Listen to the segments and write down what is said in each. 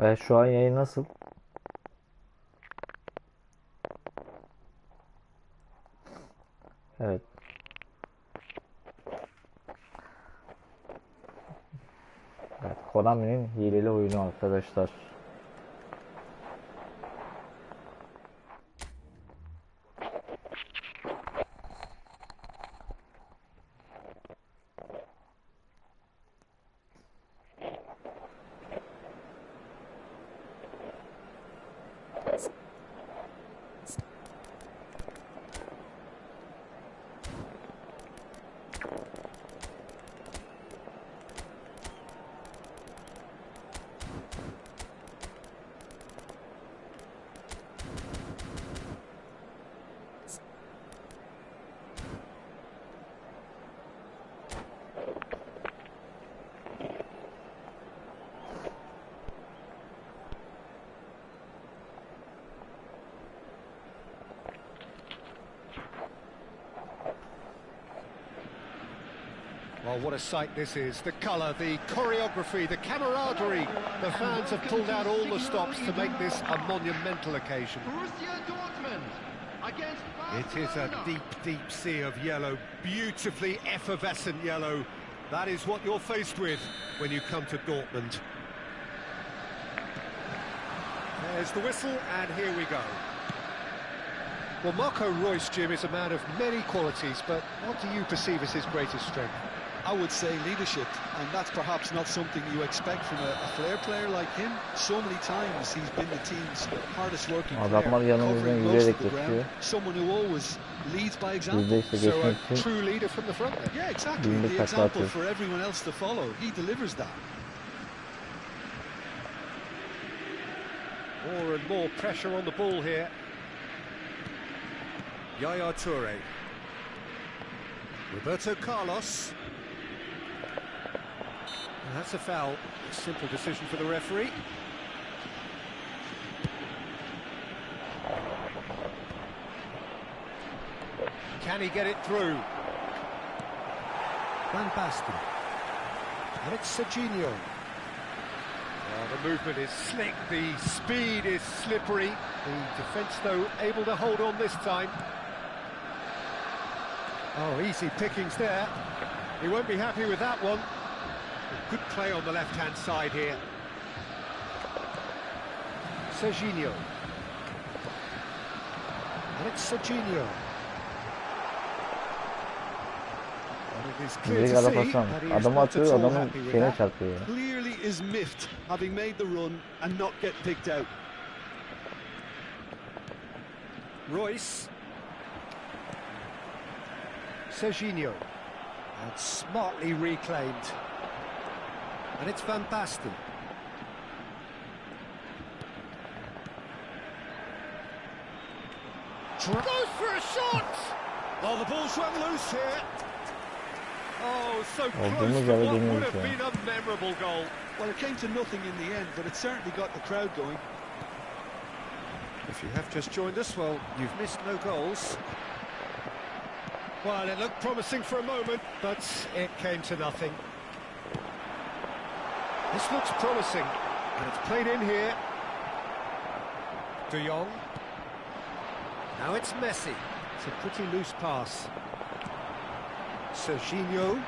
Şu an yayın nasıl? Evet. Evet, Konami'nin hileli oyunu arkadaşlar. Well, what a sight this is. The colour, the choreography, the camaraderie. The fans have pulled out all the stops to make this a monumental occasion. It is a deep, deep sea of yellow, beautifully effervescent yellow. That is what you're faced with when you come to Dortmund. There's the whistle, and here we go. Well, Marco Reus, Jim, is a man of many qualities, but what do you perceive as his greatest strength? I would say leadership, and that's perhaps not something you expect from a flair player like him. So many times he's been the team's hardest working player, covering most of the ground. Someone who always leads by example. So a true leader from the front then? Yeah, exactly. The example for everyone else to follow. He delivers that. More and more pressure on the ball here. Yaya Toure. Roberto Carlos. And that's a foul. A simple decision for the referee. Can he get it through? Van Basten. And it's Serginho. The movement is slick, the speed is slippery. The defence, though, able to hold on this time. Oh, easy pickings there. He won't be happy with that one. A good play on the left-hand side here. Serginho. And it's Serginho. And it is clear to see that he is not at all happy with that. Clearly is miffed, having made the run and not get picked out. Reus. Serginho. And smartly reclaimed. And it's Van Basten. Goes for a shot! Oh, the ball's run loose here. Oh, so close to what would have been a memorable goal. Well, it came to nothing in the end, but it certainly got the crowd going. If you have just joined us, well, you've missed no goals. Well, it looked promising for a moment, but it came to nothing. This looks promising, and it's played in here. De Jong. Now it's Messi. It's a pretty loose pass. Serginho.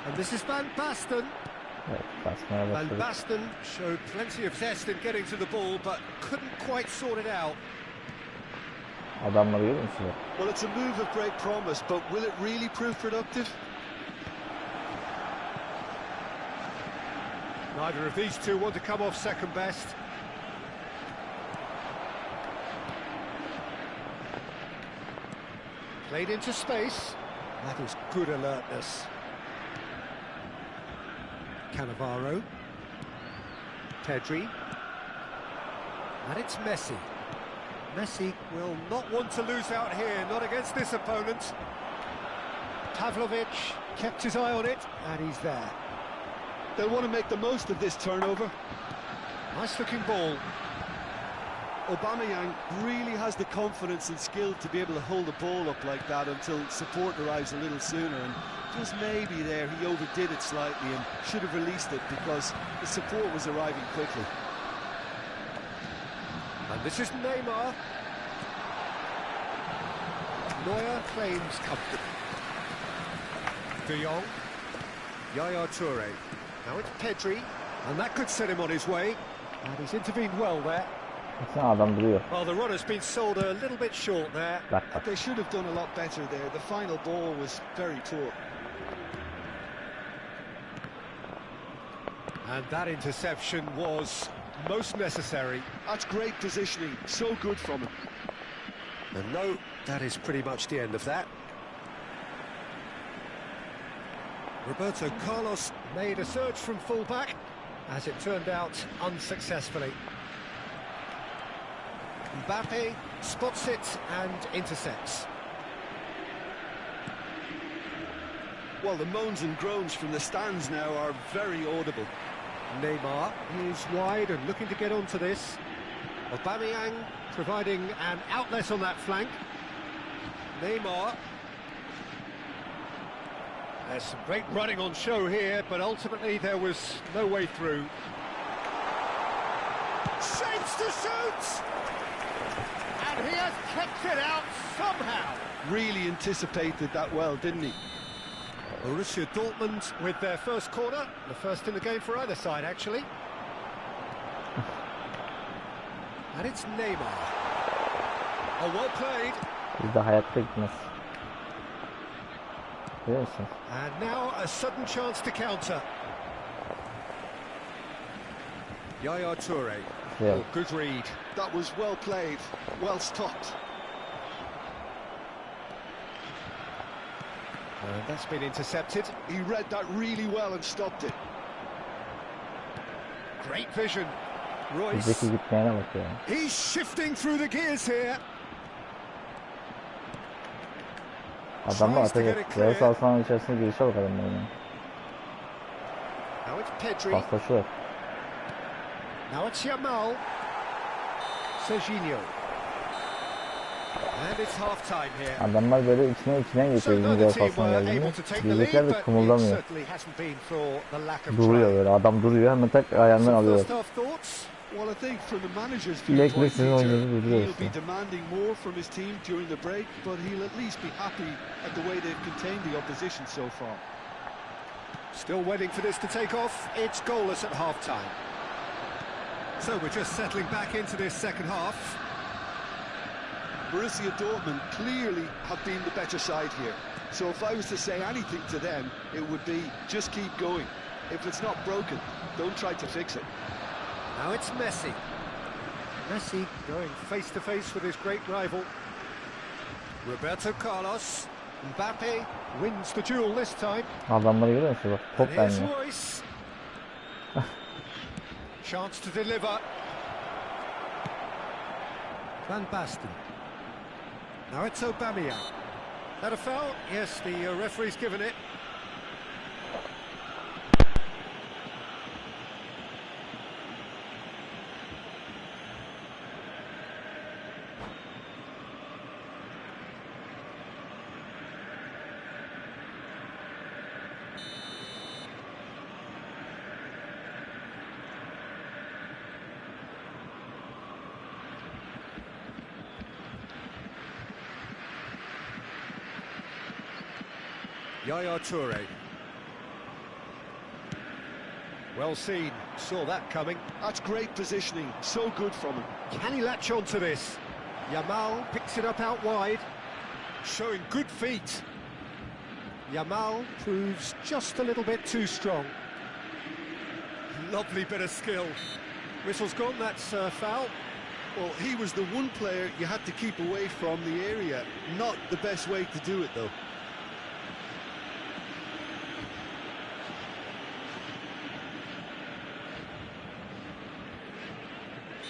And this is Van Basten. Van Basten showed plenty of zest in getting to the ball, but couldn't quite sort it out. Well, it's a move of great promise, but will it really prove productive? Neither of these two want to come off second best. Played into space. That is good alertness. Cannavaro. Pedri. And it's Messi. Messi will not want to lose out here, not against this opponent. Pavlovic kept his eye on it, and he's there. They'll want to make the most of this turnover. Nice looking ball. Aubameyang really has the confidence and skill to be able to hold the ball up like that until support arrives a little sooner, and just maybe there he overdid it slightly and should have released it because the support was arriving quickly. This is Neymar. Neuer claims comfortable. De Jong. Yaya Toure. Now it's Pedri, and that could set him on his way. And he's intervened well there. Baksana adam duruyor. Well, the runner's been sold a little bit short there. Bak bak. They should have done a lot better there. The final ball was very poor. And that interception was most necessary. That's great positioning. So good from him. And no, that is pretty much the end of that. Roberto Carlos made a surge from full-back, as it turned out unsuccessfully. Mbappe spots it and intercepts. Well, the moans and groans from the stands now are very audible. Neymar is wide and looking to get onto this. Aubameyang providing an outlet on that flank. Neymar. There's some great running on show here, but ultimately there was no way through. Shapes to shoot! And he has kept it out somehow. Really anticipated that well, didn't he? Borussia Dortmund with their first corner, the first in the game for either side, actually. And it's Neymar. Oh, well played. Bizde hayatta gitmez. Biliyor musun? And now a sudden chance to counter. Yaya Toure. Yeah. Oh, good read. That was well played, well stopped. And that's been intercepted. He read that really well and stopped it. Great vision. Royce. Bizdeki gitmeyene bak ya. He's shifting through the gears here. Adamlar atacak. Yarı saha sahanın içerisinde girişe bak adamların. Now it's Pedri. Paslaşıyor. Now it's Yamal. Serginho. And it's half time here. Adamlar böyle içine geçiyor bizim yarı sahasına geldiğinde. Bizdekiler de kımıldamıyor. Duruyor böyle. Adam duruyor. Hemen tak ayağından alıyor. Well, I think from the manager's Bilek viewpoint, sizin oyuncunuzu Peter, duruyor he'll işte. be demanding more from his team during the break, but he'll at least be happy at the way they've contained the opposition so far. Still waiting for this to take off. It's goalless at half time. So we're just settling back into this second half. Borussia Dortmund clearly have been the better side here. So if I was to say anything to them, it would be just keep going. If it's not broken, don't try to fix it. Now it's Messi. Messi going face-to-face with his great rival. Roberto Carlos. Mbappe wins the duel this time. Adamları görüyor musun? Bak top And here's bende. Royce. Chance to deliver. Van Basten. Now it's Aubameyang. That a foul? Yes, the referee's given it. Yaya Toure. Well seen, saw that coming. That's great positioning, so good from him. Can he latch on to this? Yamal picks it up out wide, showing good feet. Yamal proves just a little bit too strong. Lovely bit of skill. Whistle's gone, that's foul. Well, he was the one player you had to keep away from the area. Not the best way to do it, though.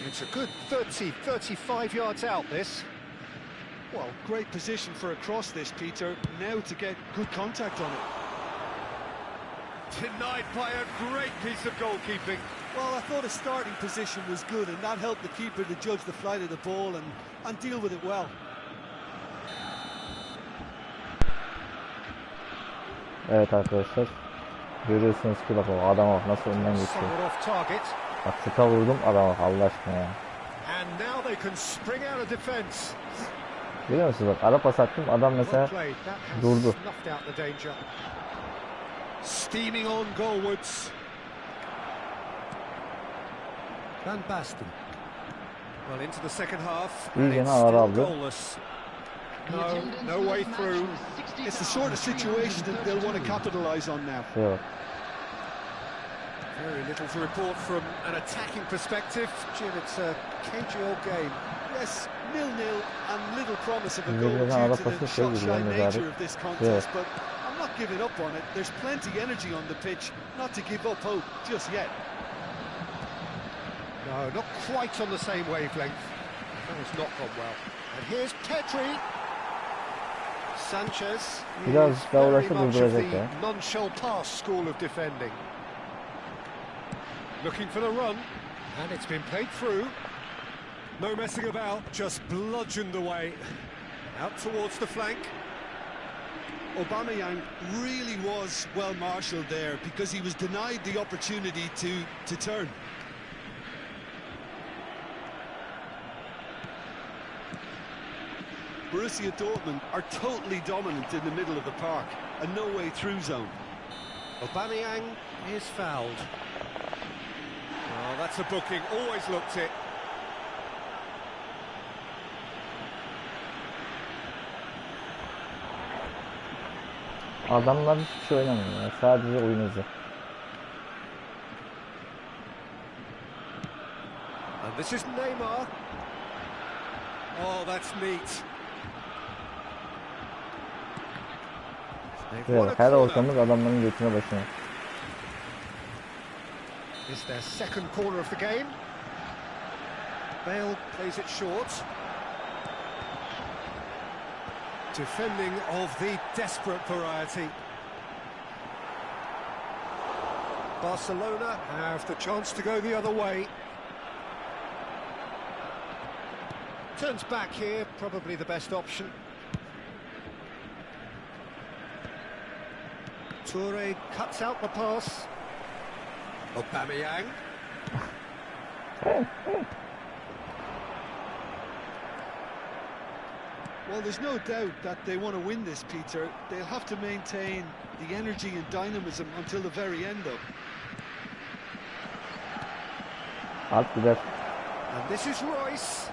It's a good 35 yards out, this. Well, great position for a cross this, Peter. Now to get good contact on it. Denied by a great piece of goalkeeping. Well, I thought his starting position was good, and that helped the keeper to judge the flight of the ball and deal with it well. Evet arkadaşlar. Görüyorsunuz ki bak o adama bak nasıl önden geçiyor. Somewhat off target. Bak şuta vurdum adama bak Allah aşkına ya. And now they can spring out of defense. Biliyor musunuz bak ara pas attım adam mesela durdu. Snuffed out the danger. Steaming on goalwards. Van Basten. Well, into the second half. And it's still goalless. No way through. It's the sort of situation that they'll want to capitalise on now. Evet. Very little to report from an attacking perspective. Jim, it's a cagey old game. Yes, 0-0 and little promise of a goal due to the shot-shy nature of this contest, but I'm not giving up on it. There's plenty energy on the pitch, not to give up hope just yet. No, not quite on the same wavelength. That has not gone well. And here's Pedri. Sanchez. Biraz daha Very uğraşsa much of durduracak the ya. non-shell pass school of defending. Looking for the run, and it's been played through. No messing about, just bludgeoned away. Out towards the flank. Aubameyang really was well marshalled there because he was denied the opportunity to turn. Borussia Dortmund are totally dominant in the middle of the park, a no-way through zone. Aubameyang is fouled. Oh, that's a booking, always looked it. Adamlar hiçbir şey oynamıyor ya. Sadece oyun hızı. And this is Neymar. Oh, that's neat. Evet, her ortamız adamların götüne başına. It's their second corner of the game. Bale plays it short. Defending of the desperate variety. Barcelona have the chance to go the other way. Turns back here, probably the best option. Toure cuts out the pass. Aubameyang. Well, there's no doubt that they want to win this, Peter. They'll have to maintain the energy and dynamism until the very end, though. Alt gider. And this is Royce.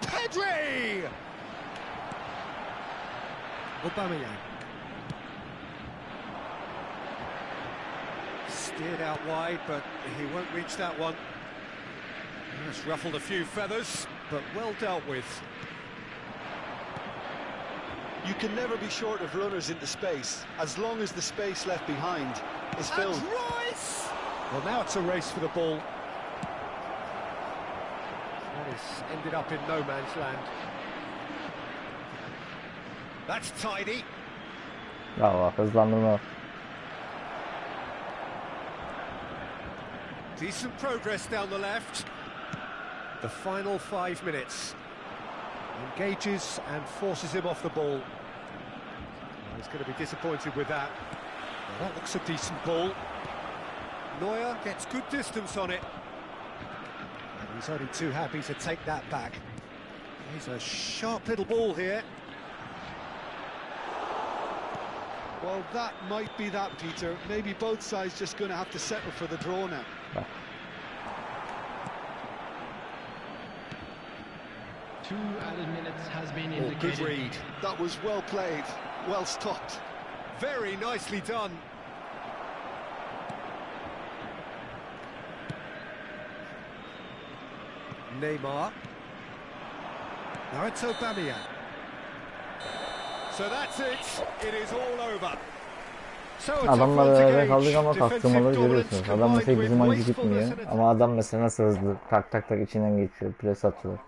Pedri! Aubameyang. Steered out wide, but he won't reach that one. It's ruffled a few feathers, but well dealt with. You can never be short of runners into space, as long as the space left behind is filled. And Royce! Well, now it's a race for the ball. That has ended up in no man's land. That's tidy. Bravo, hızlandırma. Decent progress down the left. The final 5 minutes. Engages and forces him off the ball. Well, he's going to be disappointed with that. Well, that looks a decent ball. Neuer gets good distance on it. And he's only too happy to take that back. He's a sharp little ball here. Well, that might be that, Peter. Maybe both sides just going to have to settle for the draw now. 2 added minutes has been Oh, indicated. good read. That was well played, well stopped. Very nicely done. Neymar. Now it's Aubameyang. So that's it. It is all over. So a tough Adamlar run to öyle gauge. kaldık ama Defensive kalktırmaları dominance görüyorsunuz. Adam combined mesela with bizim oyuncu wastefulness gitmiyor. and Ama adam mesela nasıl hızlı. Tak tak tak içinden geçiyor. Pres atıyor.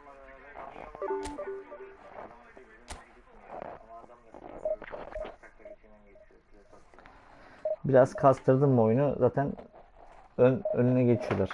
Biraz kastırdım mı oyunu zaten önüne geçiyorlar.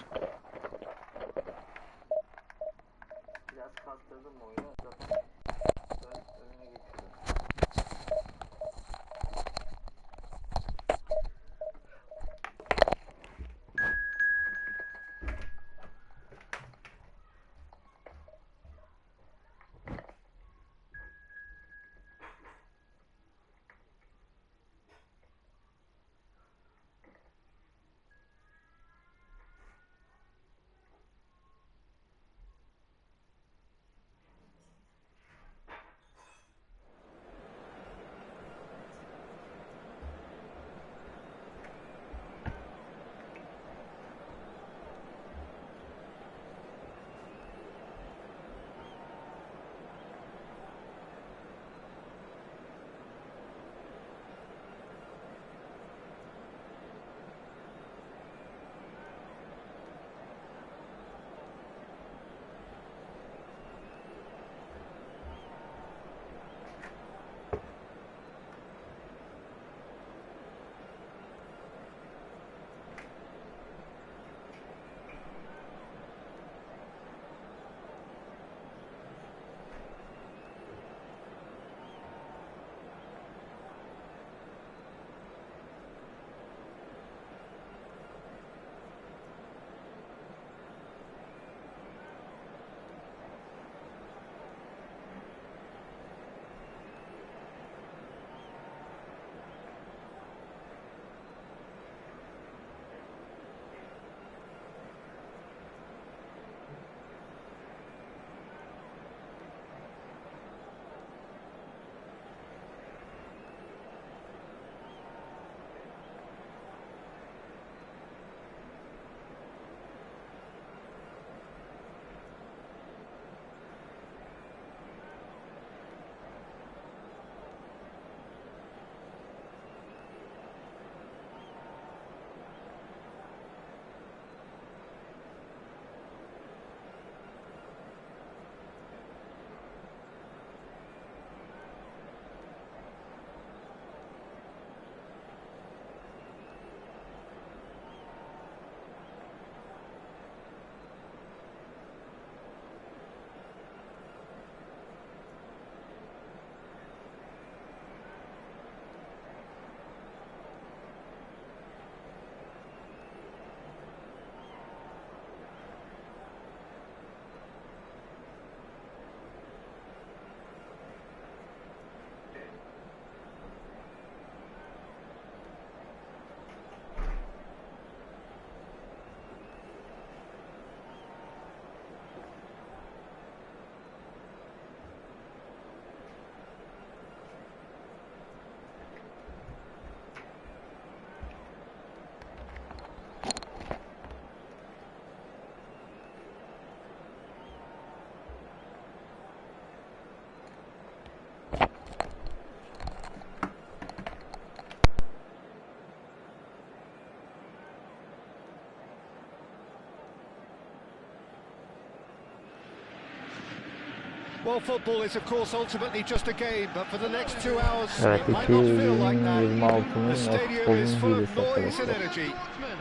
Well, football is of course ultimately just a game, but for the next 2 hours Evet, it might not feel like that. 2026'ın The stadium is full futbolun of hilesi noise and arkadaşlar. energy.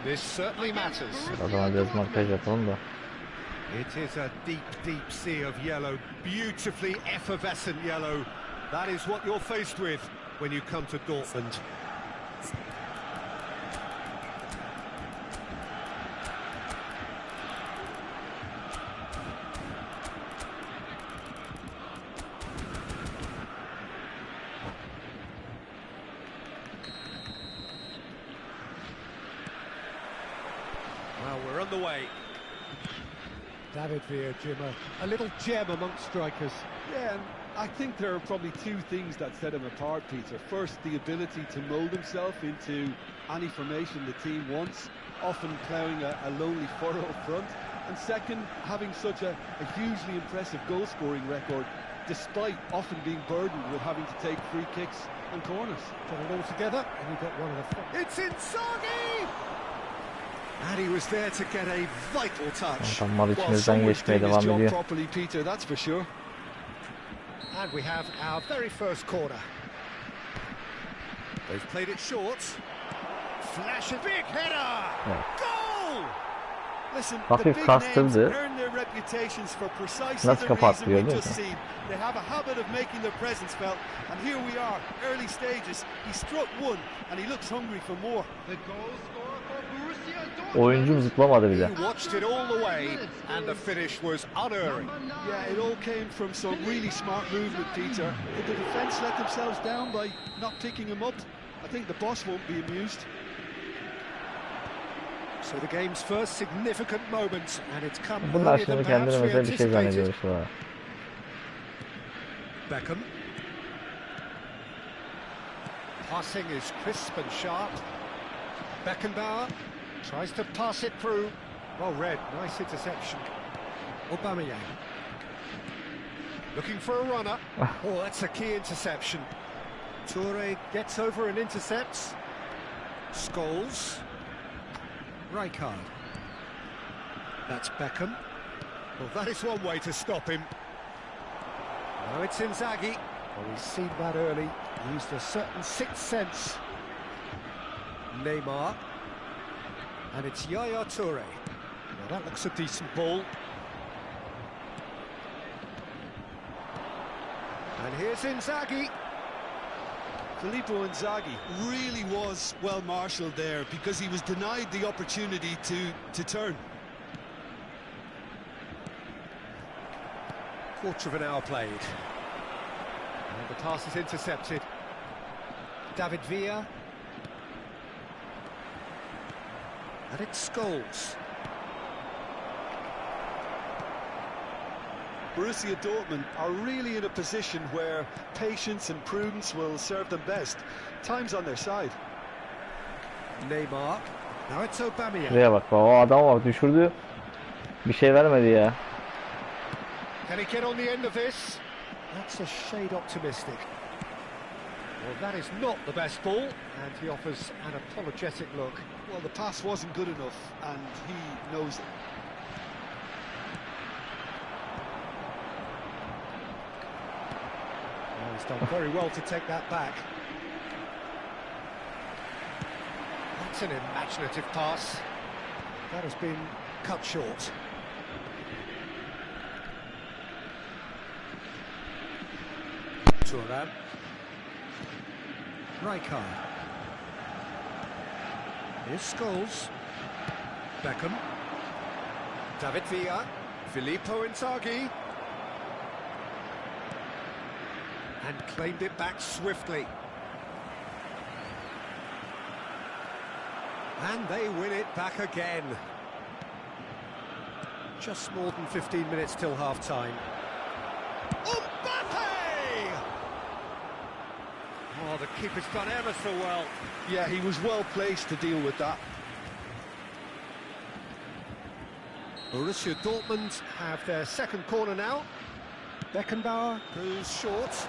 This certainly matters. O zaman biraz markaj yapalım da. It is a deep, deep sea of yellow, beautifully effervescent yellow. That is what you're faced with when you come to Dortmund. Well, we're on the way. David Villa, Jim, a little gem amongst strikers. Yeah, and I think there are probably two things that set him apart, Peter. First, the ability to mould himself into any formation the team wants, often ploughing a lonely furrow up front. And second, having such a hugely impressive goal-scoring record, despite often being burdened with having to take free kicks and corners. Put it all together, and he got one of the... It's Inzaghi! And he was there to get a vital touch. Adamlar içimizden geçmeye devam ediyor. Properly, Peter, that's for sure. And we have our very first corner. They've played it short. Flash a big header! Evet. Goal! Listen, Hafif the big kastırdı. names earn their reputations for precisely Nasıl the kapattı, reason we've gördün just mü? seen. They have a habit of making their presence felt, and here we are, early stages. He struck one, and he looks hungry for more. The goal scorer for Borussia Dortmund. Oyuncum zıplamadı bile. He watched it all the way, and the finish was unerring. Yeah, it all came from some really smart movement, Peter. Did the defence let themselves down by not picking him up? I think the boss won't be amused. So the game's first significant moment, and it's come Bunlar earlier than şimdi perhaps kendine we özel bir şey zannediyor anticipated. işte. Beckham. Passing is crisp and sharp. Beckenbauer tries to pass it through. Well read, nice interception. Aubameyang. Looking for a runner. Oh, that's a key interception. Toure gets over and intercepts. Scholes. Rijkaard. That's Beckham. Well, that is one way to stop him. Now it's Inzaghi. Well, he's seen that early. He used a certain sixth sense. Neymar. And it's Yaya Toure. Now that looks a decent ball. And here's Inzaghi. Filippo Inzaghi really was well marshalled there because he was denied the opportunity to turn. Quarter of an hour played. And the pass is intercepted. David Villa. And it's Scholes. Borussia Dortmund are really in a position where patience and prudence will serve them best. Time's on their side. Neymar. Now it's Aubameyang. Şuraya bak, o adam bak düşürdü. Bir şey vermedi ya. Can he get on the end of this? That's a shade optimistic. Well, that is not the best ball, and he offers an apologetic look. Well, the pass wasn't good enough, and he knows it. Well, he's done very well to take that back. That's an imaginative pass. That has been cut short. Thuram. Rijkaard. Here's Scholes. Beckham. David Villa. Filippo Inzaghi. And claimed it back swiftly. And they win it back again. Just more than 15 minutes till half-time. Oh, the keeper's done ever so well. Yeah, he was well placed to deal with that. Borussia Dortmund have their second corner now. Beckenbauer goes short.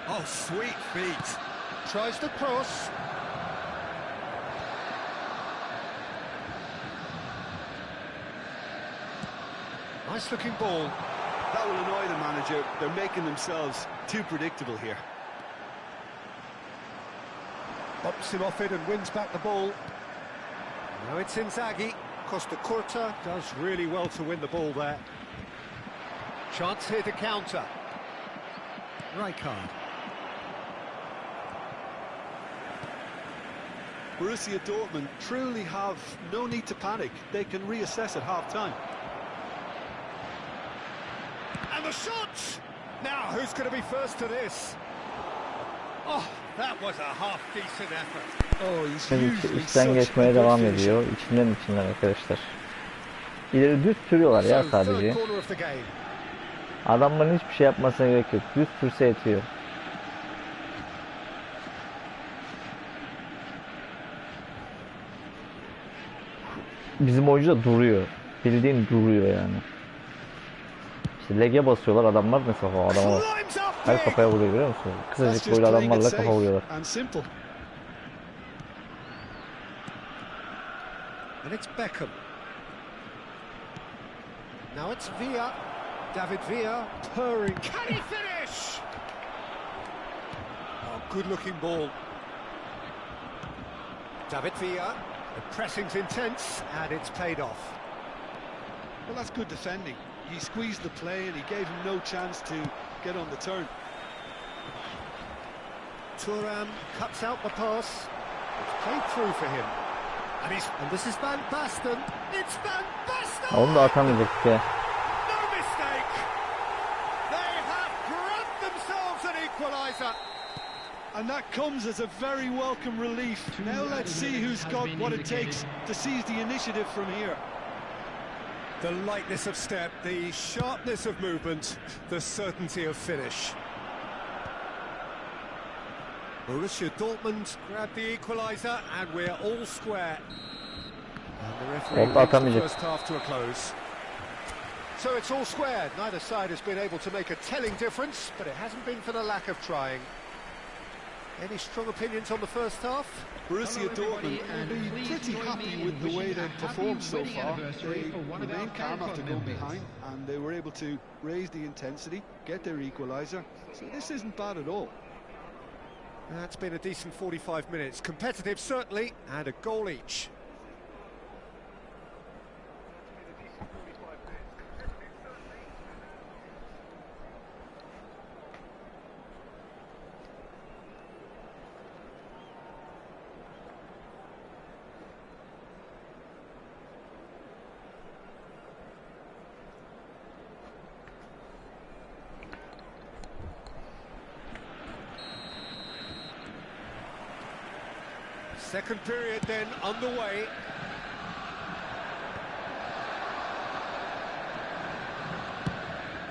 Oh, sweet feet. Tries to cross. Nice looking ball. That will annoy the manager. They're making themselves too predictable here. Bumps him off it and wins back the ball. Now it's Inzaghi. Costa Curta does really well to win the ball there. Chance here to counter. Rijkaard. Borussia Dortmund truly have no need to panic. They can reassess at half-time. And the shot! Now, who's going to be first to this? Oh, that was a half-decent effort. Oh, he's Şimdi usually içten such geçmeye a good devam finisher. ediyor. İçinden arkadaşlar. İleri düz sürüyorlar ya So, sadece. third corner of the game. Adamların hiçbir şey yapmasına gerek yok. Düz sürse yetiyor. Bizim oyuncu da duruyor. Bildiğin duruyor yani. İşte lege basıyorlar adamlar mesela o adama bak. Climbs up Her big. kafaya vuruyor görüyor musun? That's Kısacık just boylu playing it adamlarla kafa safe vuruyorlar. and simple. And it's Beckham. Now it's Villa. David Villa purring. Can he finish? Oh, good-looking ball. David Villa. The pressing's intense, and it's paid off. Well, that's good defending. He squeezed the play and he gave him no chance to get on the turn. Thuram cuts out the pass. It's played through for him. And this is Van Basten. It's Van Basten! Onu da atamayacak ya. No mistake! They have grabbed themselves an equaliser. And that comes as a very welcome relief. Now let's see who's got what it takes to seize the initiative from here. The lightness of step, the sharpness of movement, the certainty of finish. Borussia Dortmund grabbed the equaliser, and we're all square. And the referee brings the first half to a close. So it's all square. Neither side has been able to make a telling difference, but it hasn't been for the lack of trying. Any strong opinions on the first half? Borussia Dortmund will be pretty happy with the way they've performed so far. They remained calm after going behind, and they were able to raise the intensity, get their equaliser. So this isn't bad at all. That's been a decent 45 minutes. Competitive, certainly, and a goal each. Second period then underway.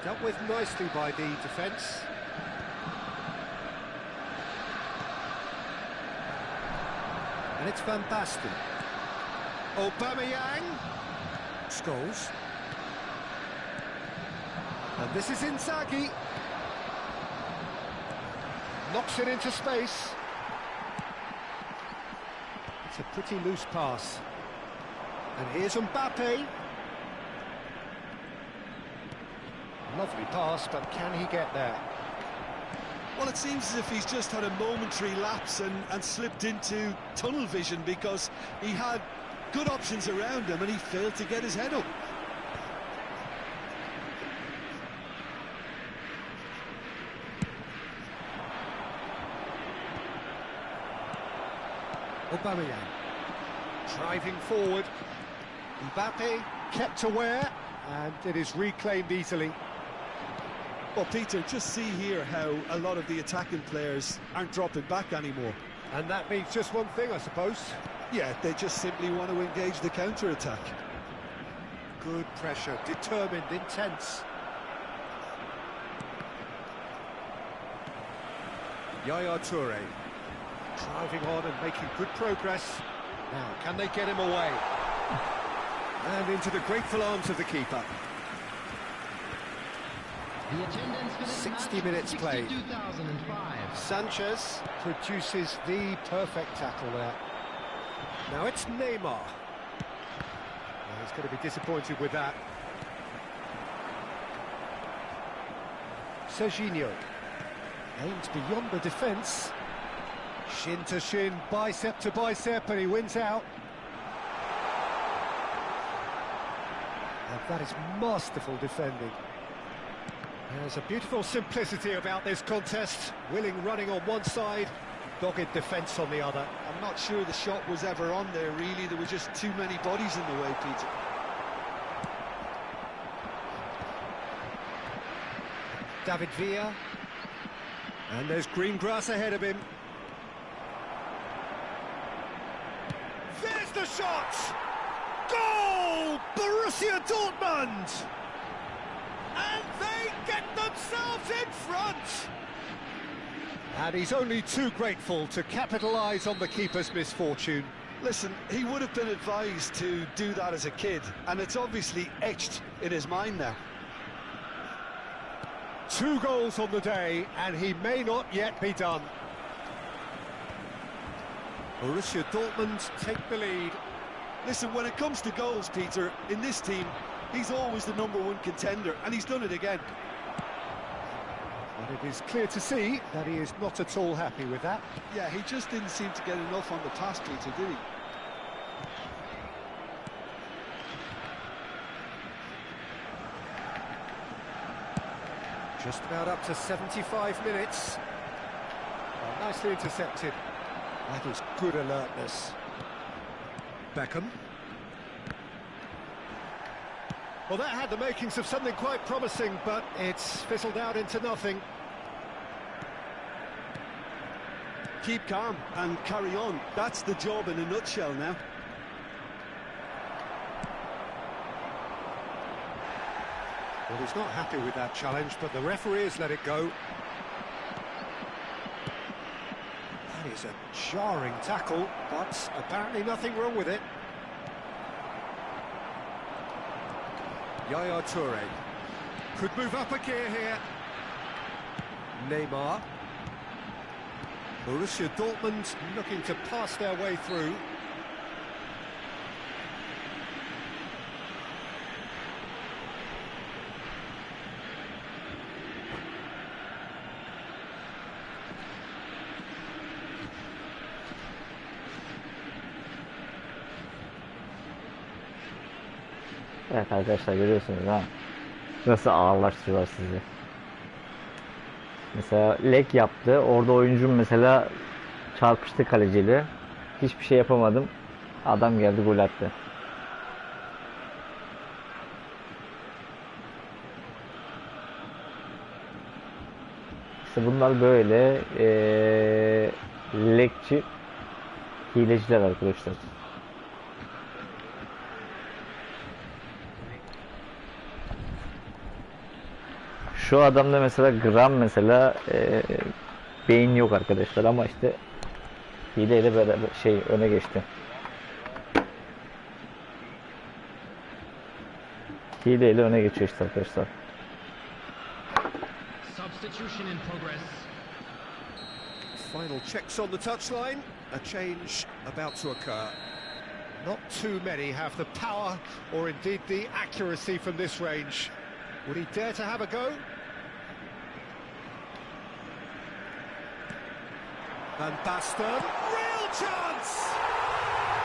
Dealt with nicely by the defence. And it's Van Basten. Aubameyang. Scholes. And this is Inzaghi. Knocks it into space. It's a pretty loose pass. And here's Mbappe. Lovely pass, but can he get there? Well, it seems as if he's just had a momentary lapse and slipped into tunnel vision, because he had good options around him and he failed to get his head up. Aubameyang driving forward. Mbappe kept aware, and it is reclaimed easily. Well, Peter, just see here how a lot of the attacking players aren't dropping back anymore. And that means just one thing, I suppose. Yeah, they just simply want to engage the counter-attack. Good pressure, determined, intense. Yaya Toure driving on and making good progress. Now, can they get him away? And into the grateful arms of the keeper. 60 minutes played. Sanchez produces the perfect tackle there. Now it's Neymar. Well, he's going to be disappointed with that. Serginho. Aimed beyond the defence. Shin to shin, bicep to bicep, and he wins out. And that is masterful defending. There's a beautiful simplicity about this contest. Willing running on one side, dogged defence on the other. I'm not sure the shot was ever on there, really. There were just too many bodies in the way, Peter. David Villa. And there's green grass ahead of him. There's the shot! Goal! Borussia Dortmund! And they get themselves in front! And he's only too grateful to capitalise on the keeper's misfortune. Listen, he would have been advised to do that as a kid, and it's obviously etched in his mind now. 2 goals on the day, and he may not yet be done. Borussia Dortmund take the lead. Listen, when it comes to goals, Peter, in this team, he's always the #1 contender, and he's done it again. And it is clear to see that he is not at all happy with that. Yeah, he just didn't seem to get enough on the pass, Peter, did he? Just about up to 75 minutes. Oh, nicely intercepted. That is good alertness. Beckham. Well, that had the makings of something quite promising, but it's fizzled out into nothing. Keep calm and carry on. That's the job in a nutshell now. Well, he's not happy with that challenge, but the referee has let it go. That is a jarring tackle, but apparently nothing wrong with it. Yaya Toure could move up a gear here. Neymar. Borussia Dortmund looking to pass their way through. Evet arkadaşlar, görüyorsunuz ha. Nasıl ağırlaştırıyorlar sizi. Mesela leg yaptı. Orada oyuncum mesela çarpıştı kaleciyle. Hiçbir şey yapamadım. Adam geldi gol attı. İşte bunlar böyle legci hileciler arkadaşlar. Şu adamda mesela gram mesela beyin yok arkadaşlar, ama işte hileyle beraber öne geçti. Hileyle öne geçiyor işte arkadaşlar. Substitution in progress. Final checks on the touchline. A change about to occur. Not too many have the power or indeed the accuracy from this range. Would he dare to have a go? Van Basten, real chance!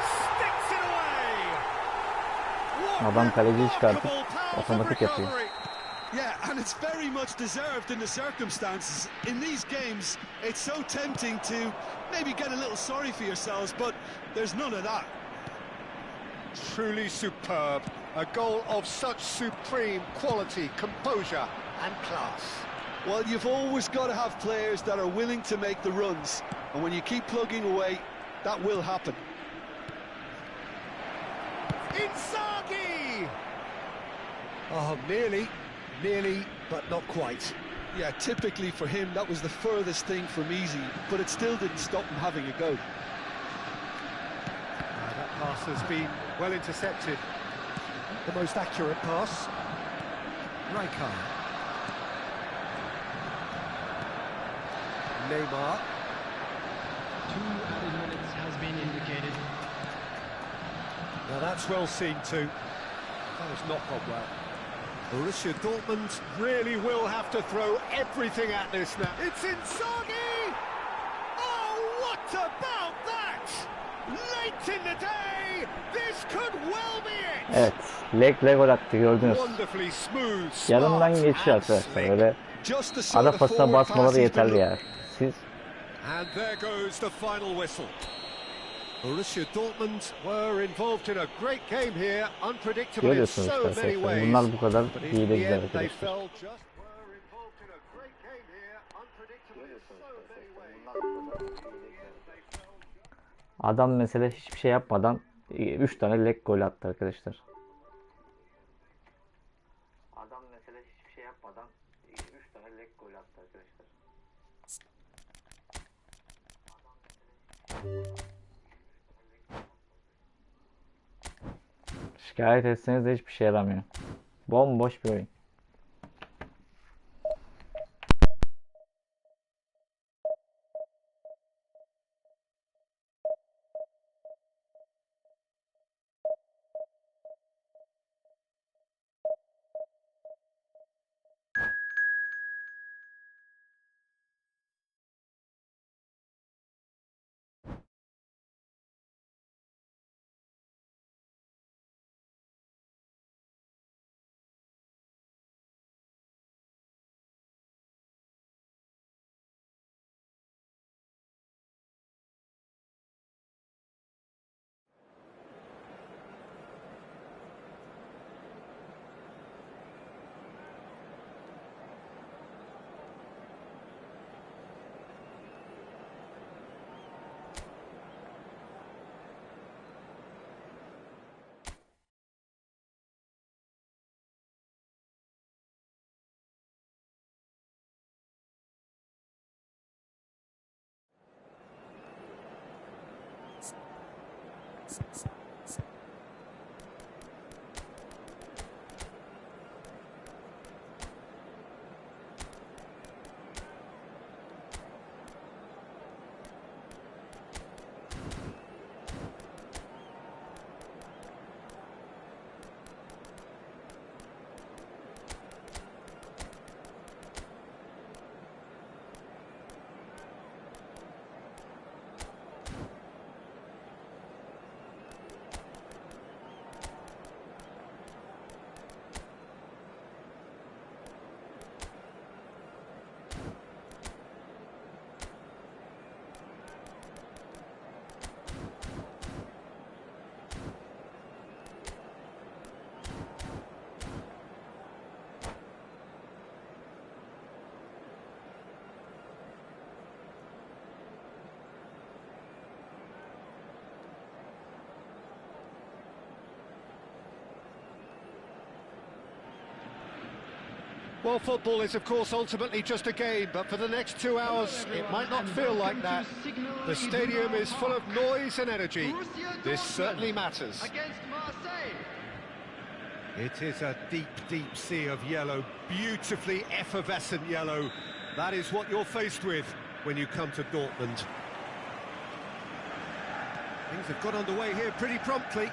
Sticks it away! Adam kaleciyi çıkartıp otomatik yapıyor. Yeah, and it's very much deserved in the circumstances. In these games, it's so tempting to maybe get a little sorry for yourselves, but there's none of that. Truly superb. A goal of such supreme quality, composure and class. Well, you've always got to have players that are willing to make the runs, and when you keep plugging away, that will happen. Inzaghi! Oh, nearly, but not quite. Yeah, typically for him, that was the furthest thing from easy, but it still didn't stop him having a go. That pass has been well intercepted. The most accurate pass. Rijkaard. Neymar. 2 added minutes has been indicated. Now that's well seen too. That has not gone well. Borussia Dortmund really will have to throw everything at this now. It's Inzaghi! Oh, what about that? Late in the day, this could well be it. Evet, leg gol attı gördünüz. Wonderfully smooth, Yanından smart geçiyor and arkadaşlar. slick. Öyle ara pasa basmaları yeterli ya. Siz And there goes the final whistle. Borussia Dortmund were involved in a great game here, unpredictable in görüyorsunuz so işte many arkadaşlar. ways. Bunlar bu kadar But in iyi the değil end, they arkadaşlar. fell just were involved in a great game here, unpredictable in so many ways. Adam mesela hiçbir şey yapmadan 3 tane leg gol attı arkadaşlar. Adam mesela hiçbir şey yapmadan 3 tane leg gol attı arkadaşlar. Şikayet etseniz de hiçbir şey yaramıyor. Bomboş bir oyun. Well, football is, of course, ultimately just a game, but for the next 2 hours, it might not feel like that. The stadium is full of noise and energy. This certainly matters. It is a deep, deep sea of yellow, beautifully effervescent yellow. That is what you're faced with when you come to Dortmund. Things have got underway here pretty promptly.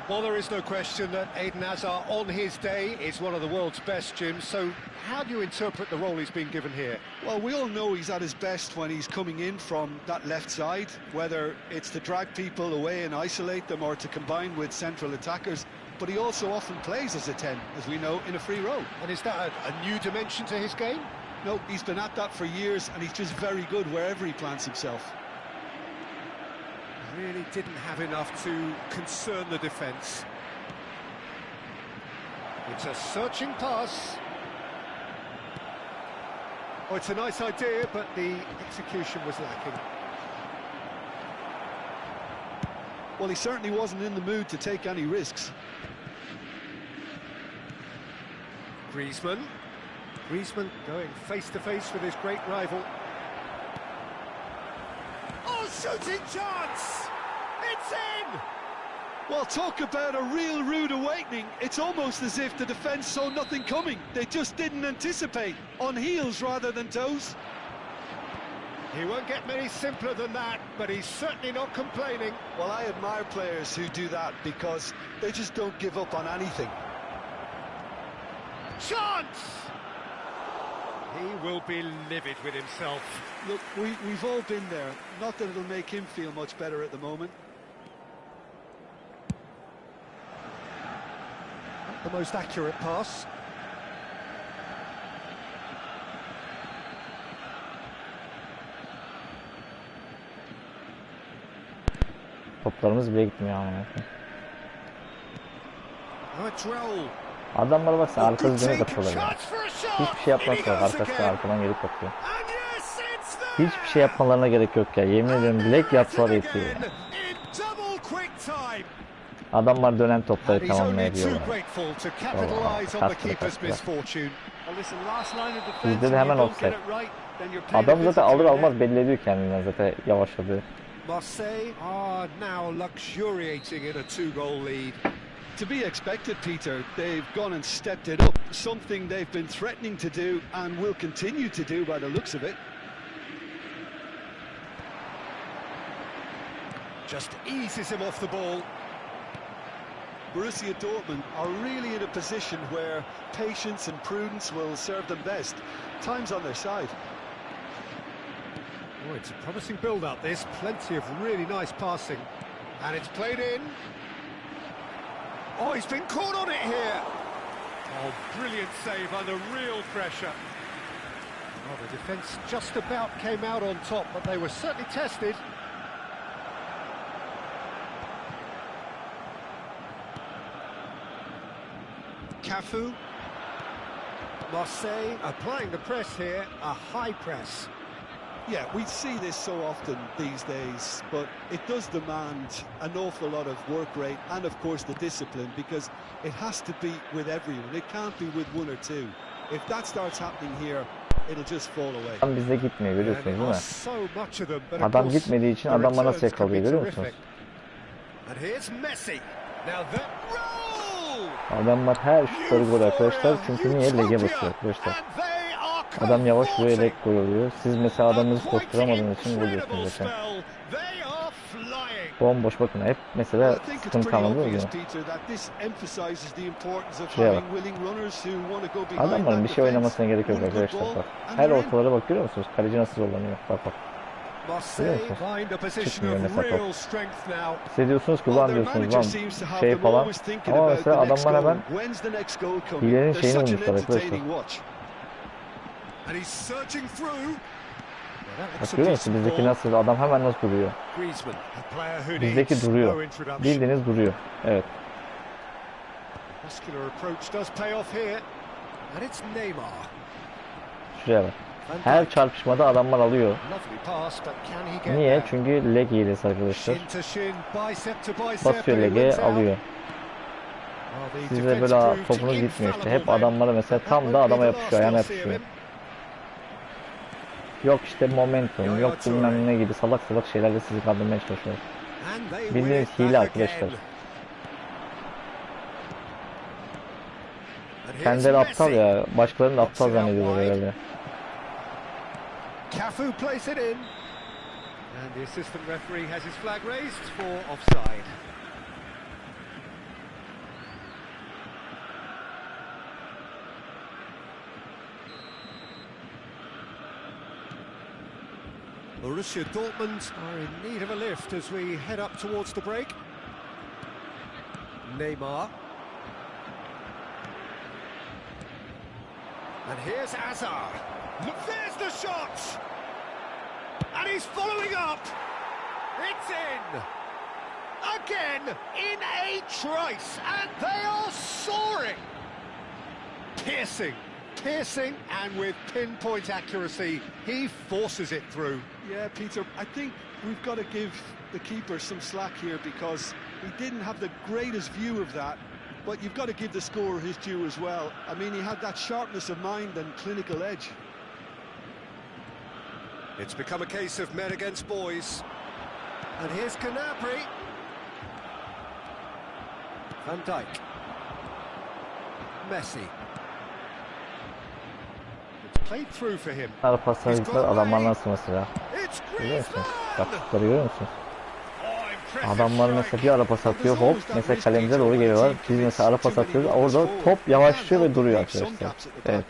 Well, there is no question that Eden Hazard, on his day, is one of the world's best, Jim. So how do you interpret the role he's been given here? Well, we all know he's at his best when he's coming in from that left side, whether it's to drag people away and isolate them or to combine with central attackers. But he also often plays as a 10, as we know, in a free role. And is that a new dimension to his game? No, he's been at that for years, and he's just very good wherever he plants himself. Really didn't have enough to concern the defence. It's a searching pass. Oh, it's a nice idea, but the execution was lacking. Well, he certainly wasn't in the mood to take any risks. Griezmann going face-to-face with his great rival. Oh, shooting chance! It's in! Well, talk about a real rude awakening. It's almost as if the defence saw nothing coming. They just didn't anticipate, on heels rather than toes. He won't get many simpler than that, but he's certainly not complaining. Well, I admire players who do that because they just don't give up on anything. Chance! He will be livid with himself. Look, we've all been there. Not that it'll make him feel much better at the moment. The most accurate pass. Toplarımız bile gitmiyor ama. Adamlara baksana, arka düzene kapıyorlar ya. Hiçbir şey yapmazlar, arkasından arkadan geri kapıyor. Hiçbir şey yapmalarına gerek yok ya. Yemin ediyorum, bilek yapsalar yetiyor ya. Adamlar dönen topları tamamlayabiliyorlar. Bizde de hemen offside. Adam zaten alır almaz belli ediyor kendinden zaten yavaşladı. Marseille are now luxuriating in a 2-goal lead. To be expected, Peter. They've gone and stepped it up. Something they've been threatening to do and will continue to do by the looks of it. Just eases him off the ball. Borussia Dortmund are really in a position where patience and prudence will serve them best. Time's on their side. Oh, it's a promising build-up, this. Plenty of really nice passing. And it's played in. Oh, he's been caught on it here. Oh, brilliant save under real pressure. Oh, the defence just about came out on top, but they were certainly tested. Cafu. Marseille applying the press here, a high press. Yeah, we see this so often these days, but it does demand an awful lot of work rate and, of course, the discipline, because it has to be with everyone. It can't be with one or two. If that starts happening here, it'll just fall away. Adam bizde gitmiyor, görüyorsunuz değil mi? Adam gitmediği için adamlar nasıl yakalıyor, görüyor musunuz? Adamlar her şutları gol arkadaşlar, çünkü niye lege basıyor arkadaşlar. Adam yavaş vuruyor, leg gol oluyor. Siz mesela adamınızı koşturamadığınız için gol yiyorsunuz zaten. Bomboş bakın, hep mesela sıkıntı anladınız mı? Şuraya bak. Adamların bir şey oynamasına gerek yok arkadaşlar, bak. Her ortalara bak, görüyor musunuz? Kaleci nasıl zorlanıyor, bak bak. Görüyor musunuz? Çıkmıyor mesela top. Siz diyorsunuz ki ulan diyorsunuz lan şey falan. Ama mesela adamlar hemen hilenin şeyini bulmuşlar arkadaşlar. Bak görüyor musun bizdeki nasıl, adam hemen nasıl duruyor. Bizdeki duruyor. Bildiğiniz duruyor. Evet. Şuraya bak. Her çarpışmada adamlar alıyor. Niye? Çünkü leg hilesi arkadaşlar. Basıyor lege, alıyor. Size böyle topunuz gitmiyor işte. Hep adamlara mesela tam da adama yapışıyor, ayağına yapışıyor. Yok işte momentum, yok bilmem ne gibi salak salak şeylerle sizi kandırmaya çalışıyor. Bildiğiniz hile arkadaşlar. Kendileri aptal ya, başkalarını da aptal zannediyorlar herhalde. Cafu plays it in, and the assistant referee has his flag raised for offside. Borussia Dortmund are in need of a lift as we head up towards the break. Neymar. And here's Hazard. There's the shot! And he's following up! It's in! Again, in a trice, and they are soaring! Piercing, and with pinpoint accuracy, he forces it through. Yeah, Peter, I think we've got to give the keeper some slack here, because he didn't have the greatest view of that. But you've got to give the scorer his due as well. I mean, he had that sharpness of mind and clinical edge. It's become a case of men against boys. And here's Gnabry. Van Dijk. Messi. It's played through for him. Pasajcılar adamlar nasıl mesela? Görüyor musunuz? Bak şutları görüyor musunuz? Adamlar mesela bir ara pas atıyor, hop mesela kalemize doğru geliyorlar. Biz mesela ara pas atıyoruz, orada top yavaşlıyor ve duruyor arkadaşlar. Evet.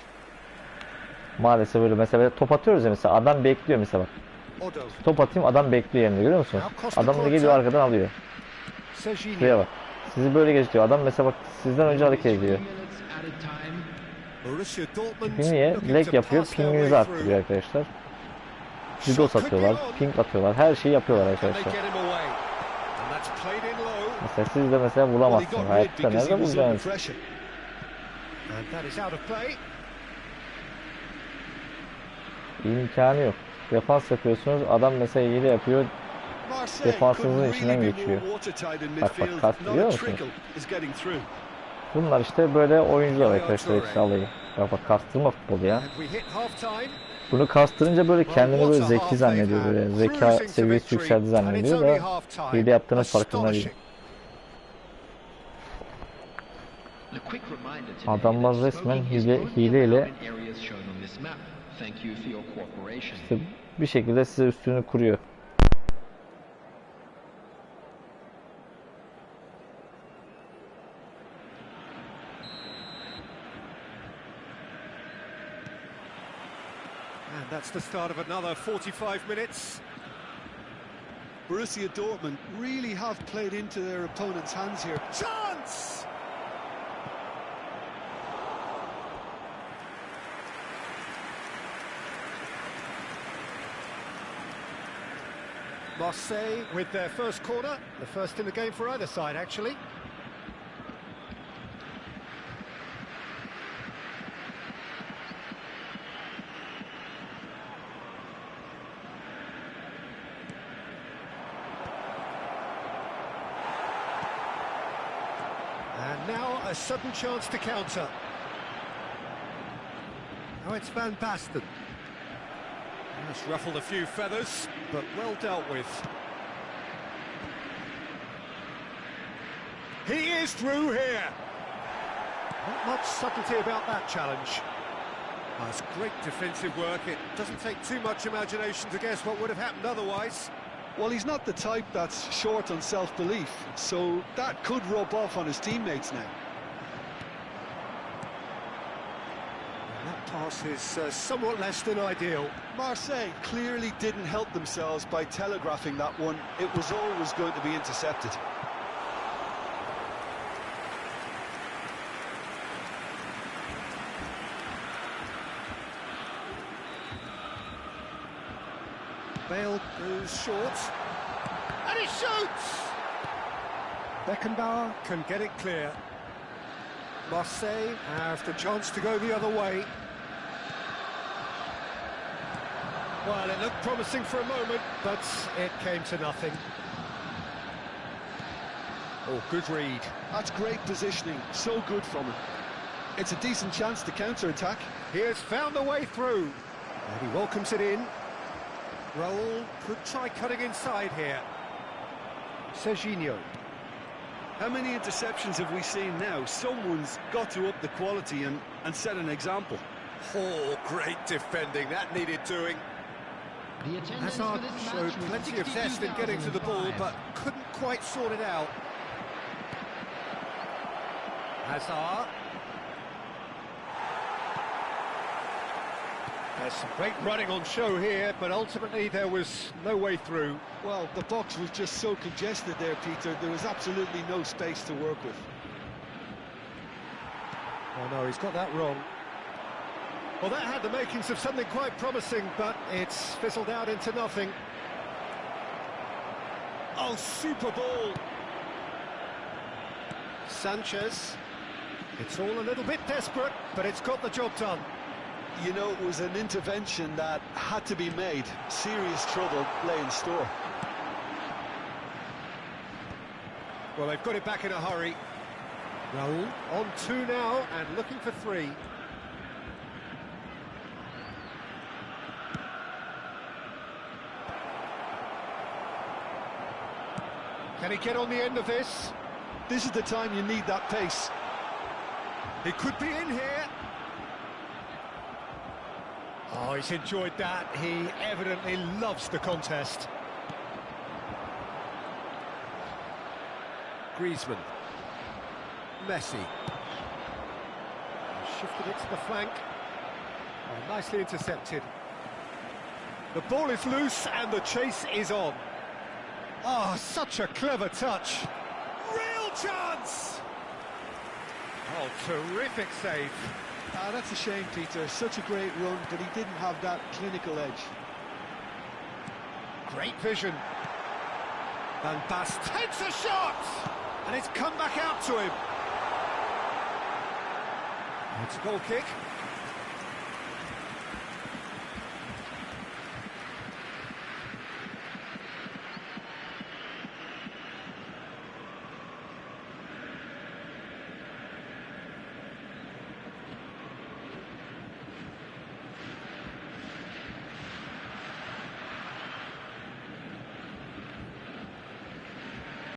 Maalesef öyle. Mesela top atıyoruz ya, mesela adam bekliyor mesela bak. Top atayım, adam bekliyor yerinde, görüyor musunuz? Adam da geliyor arkadan alıyor. Şuraya bak. Sizi böyle geçiyor. Adam mesela bak sizden önce hareket ediyor. Çünkü niye? Leg yapıyor, pinginizi arttırıyor arkadaşlar. Judo satıyorlar, ping atıyorlar, her şeyi yapıyorlar arkadaşlar. Mesela siz de mesela bulamazsınız. Hayatta nerede bulacaksınız? İmkanı yok. Defans yapıyorsunuz, adam mesela hile yapıyor, defansınızın içinden geçiyor. Bak kart biliyor musunuz? Bunlar işte böyle oyuncular arkadaşlar, hepsi alayı. Bak kastırma futbolu ya. Bunu kastırınca böyle kendini böyle zeki zannediyor, böyle zeka seviyesi yükseldi zannediyor da hile yaptığının farkında değil. Adamlar resmen hileyle işte bir şekilde size üstünü kuruyor. And that's the start of another 45 minutes. Borussia Dortmund really have played into their opponent's hands here. Chance! Marseille with their first corner, the first in the game for either side actually. And now a sudden chance to counter. Now it's Van Basten. That's ruffled a few feathers, but well dealt with. He is through here. Not much subtlety about that challenge. That's great defensive work. It doesn't take too much imagination to guess what would have happened otherwise. Well, he's not the type that's short on self-belief, so that could rub off on his teammates now. That pass is somewhat less than ideal. Marseille clearly didn't help themselves by telegraphing that one. It was always going to be intercepted. Bale goes short, and he shoots! Beckenbauer can get it clear. Marseille have the chance to go the other way. Well, it looked promising for a moment, but it came to nothing. Oh, good read. That's great positioning, so good from him. It's a decent chance to counter-attack. He has found a way through, and he welcomes it in. Raul could try cutting inside here. Serginho. How many interceptions have we seen now? Someone's got to up the quality and set an example. Oh, great defending. That needed doing. Hazard showed plenty of zest in getting to the ball, but couldn't quite sort it out. Hazard. There's some great running on show here, but ultimately there was no way through. Well, the box was just so congested there, Peter. There was absolutely no space to work with. Oh no, he's got that wrong. Well, that had the makings of something quite promising, but it's fizzled out into nothing. Oh, super ball. Sanchez. It's all a little bit desperate, but it's got the job done. You know, it was an intervention that had to be made. Serious trouble lay in store. Well, they've got it back in a hurry. Raul on 2 now and looking for 3. Can he get on the end of this? This is the time you need that pace. He could be in here. Oh, he's enjoyed that. He evidently loves the contest. Griezmann. Messi. Shifted it to the flank. Oh, nicely intercepted. The ball is loose and the chase is on. Oh, such a clever touch. Real chance! Oh, terrific save. That's a shame, Peter. Such a great run, but he didn't have that clinical edge. Great vision. Van Basten takes a shot! And it's come back out to him. It's a goal kick.